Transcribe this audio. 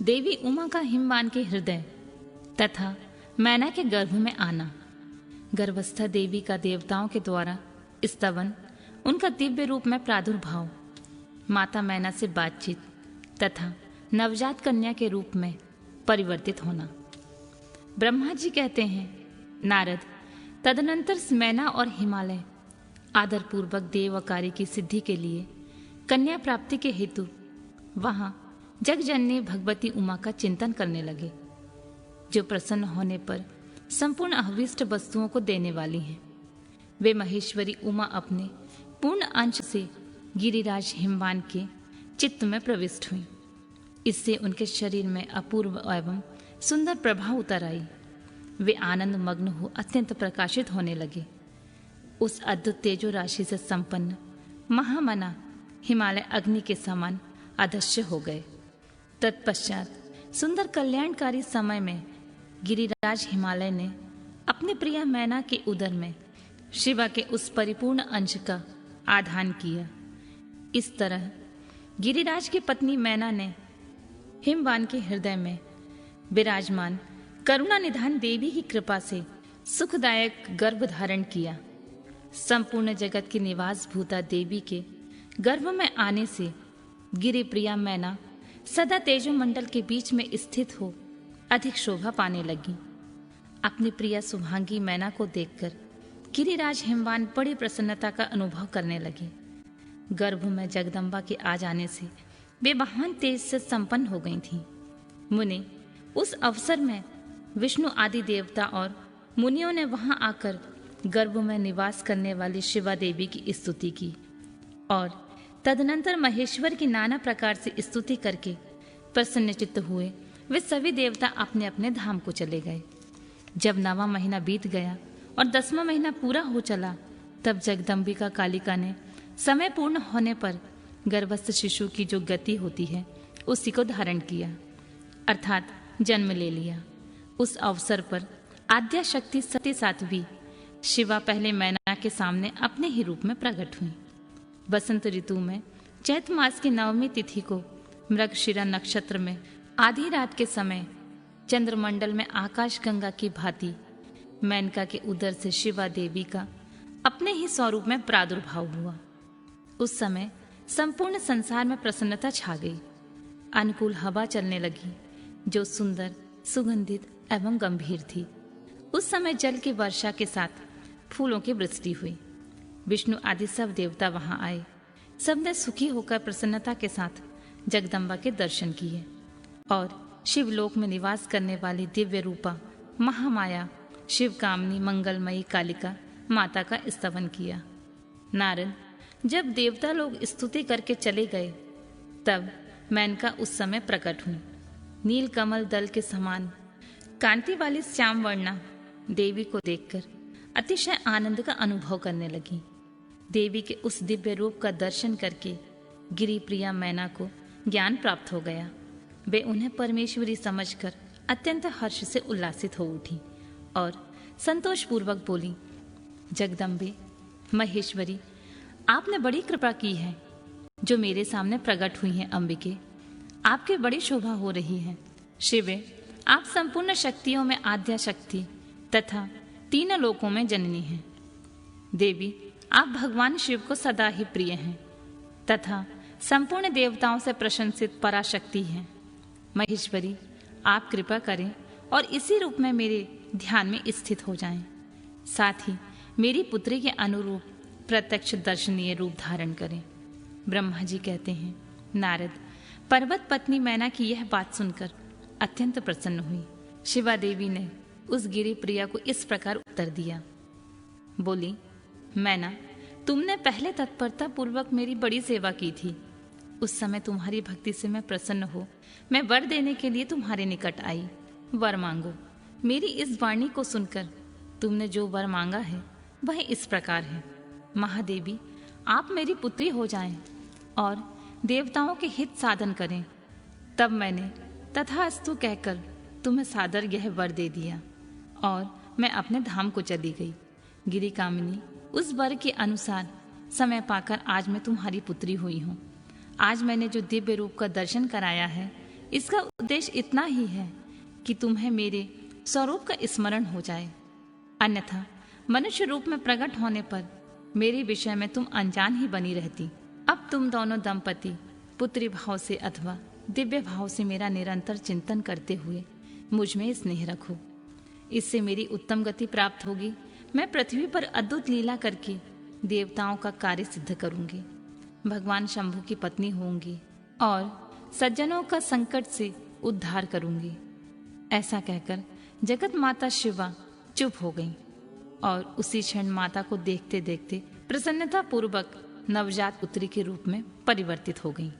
देवी उमा का हिमवान के हृदय तथा मैना के गर्भ में आना, गर्भस्था देवी का देवताओं के द्वारा स्तवन, उनका दिव्य रूप में प्रादुर्भाव, माता मैना से बातचीत तथा नवजात कन्या के रूप में परिवर्तित होना। ब्रह्मा जी कहते हैं, नारद, तदनंतर मैना और हिमालय आदरपूर्वक देव कार्य की सिद्धि के लिए कन्या प्राप्ति के हेतु वहां जगजननी भगवती उमा का चिंतन करने लगे, जो प्रसन्न होने पर संपूर्ण अभीष्ट वस्तुओं को देने वाली हैं। वे महेश्वरी उमा अपने पूर्ण अंश से गिरिराज हिमवान के चित्त में प्रविष्ट हुई। इससे उनके शरीर में अपूर्व एवं सुंदर प्रभाव उतर आई। वे आनंद मग्न हो अत्यंत प्रकाशित होने लगे। उस अद्भुत तेजो राशि से संपन्न महामना हिमालय अग्नि के समान अदृश्य हो गए। तत्पश्चात सुंदर कल्याणकारी समय में गिरिराज हिमालय ने अपनी प्रिया मैना के उदर में शिवा के उस परिपूर्ण अंश का आधान किया। इस तरह गिरिराज की पत्नी मैना ने हिमवान के हृदय में विराजमान करुणा निधान देवी की कृपा से सुखदायक गर्भ धारण किया। संपूर्ण जगत की निवास भूता देवी के गर्भ में आने से गिरि प्रिया मैना सदा तेजोमंडल के बीच में स्थित हो अधिक शोभा पाने लगी। अपनी प्रिया शुभांगी मैना को देखकर गिरिराज हिमवान बड़ी प्रसन्नता का अनुभव करने लगे। गर्भ में जगदम्बा के आ जाने से वे महान तेज से संपन्न हो गई थीं। मुनि उस अवसर में विष्णु आदि देवता और मुनियों ने वहां आकर गर्भ में निवास करने वाली शिवा देवी की स्तुति की और तदनंतर महेश्वर की नाना प्रकार से स्तुति करके प्रसन्नचित्त हुए वे सभी देवता अपने अपने धाम को चले गए। जब 9वां महीना बीत गया और 10वां महीना पूरा हो चला, तब जगदम्बिका कालिका ने समय पूर्ण होने पर गर्भस्थ शिशु की जो गति होती है उसी को धारण किया, अर्थात जन्म ले लिया। उस अवसर पर आद्या शक्ति सती साध्वी शिवा पहले मैना के सामने अपने ही रूप में प्रकट हुई। बसंत ऋतु में चैत मास की 9वीं तिथि को मृगशिरा नक्षत्र में आधी रात के समय चंद्रमंडल में आकाश गंगा की भांति मेनका के उदर से शिवा देवी का अपने ही स्वरूप में प्रादुर्भाव हुआ। उस समय संपूर्ण संसार में प्रसन्नता छा गई। अनुकूल हवा चलने लगी जो सुंदर, सुगंधित एवं गंभीर थी। उस समय जल की वर्षा के साथ फूलों की वृष्टि हुई। विष्णु आदि सब देवता वहां आए। सबने सुखी होकर प्रसन्नता के साथ जगदम्बा के दर्शन किए और शिवलोक में निवास करने वाली दिव्य रूपा महामाया शिव कामनी मंगलमयी कालिका माता का स्तवन किया। नारद, जब देवता लोग स्तुति करके चले गए, तब मेनका उस समय प्रकट हुई। नील कमल दल के समान कांति वाली श्याम वर्णा देवी को देखकर अतिशय आनंद का अनुभव करने लगी। देवी के उस दिव्य रूप का दर्शन करके गिरि प्रिया मैना को ज्ञान प्राप्त हो गया। वे उन्हें परमेश्वरी समझकर अत्यंत हर्ष से उल्लासित हो उठी और संतोष पूर्वक बोली, जगदम्बे, महेश्वरी, आपने बड़ी कृपा की है जो मेरे सामने प्रकट हुई हैं। अंबिके, आपकी बड़ी शोभा हो रही है। शिवे, आप संपूर्ण शक्तियों में आद्या शक्ति तथा 3 लोकों में जननी हैं। देवी, आप भगवान शिव को सदा ही प्रिय हैं तथा संपूर्ण देवताओं से प्रशंसित पराशक्ति हैं। महेश्वरी, आप कृपा करें और इसी रूप में मेरे ध्यान में स्थित हो जाएं। साथ ही मेरी पुत्री के अनुरूप प्रत्यक्ष दर्शनीय रूप धारण करें। ब्रह्मा जी कहते हैं, नारद, पर्वत पत्नी मैना की यह बात सुनकर अत्यंत प्रसन्न हुई। शिवा देवी ने उस गिरि प्रिया को इस प्रकार उत्तर दिया। बोली, मैना, तुमने पहले तत्परता पूर्वक मेरी बड़ी सेवा की थी। उस समय तुम्हारी भक्ति से मैं प्रसन्न हो मैं वर देने के लिए तुम्हारे निकट आई। वर मांगो। मेरी इस वाणी को सुनकर तुमने जो वर मांगा है वह इस प्रकार है। महादेवी, आप मेरी पुत्री हो जाएं और देवताओं के हित साधन करें। तब मैंने तथास्तु कहकर तुम्हें सादर यह वर दे दिया और मैं अपने धाम को चली गई। गिरि कामिनी, उस वर के अनुसार समय पाकर आज मैं तुम्हारी पुत्री हुई हूँ। आज मैंने जो दिव्य रूप का दर्शन कराया है इसका उद्देश्य इतना ही है कि तुम्हें मेरे स्वरूप का स्मरण हो जाए, अन्यथा मनुष्य रूप में प्रकट होने पर मेरे विषय में तुम अनजान ही बनी रहती। अब तुम दोनों दंपति पुत्री भाव से अथवा दिव्य भाव से मेरा निरंतर चिंतन करते हुए मुझ में स्नेह रखो। इससे मेरी उत्तम गति प्राप्त होगी। मैं पृथ्वी पर अद्भुत लीला करके देवताओं का कार्य सिद्ध करूंगी, भगवान शंभु की पत्नी होंगी और सज्जनों का संकट से उद्धार करूंगी। ऐसा कहकर जगत माता शिवा चुप हो गईं और उसी क्षण माता को देखते देखते प्रसन्नता पूर्वक नवजात पुत्री के रूप में परिवर्तित हो गईं।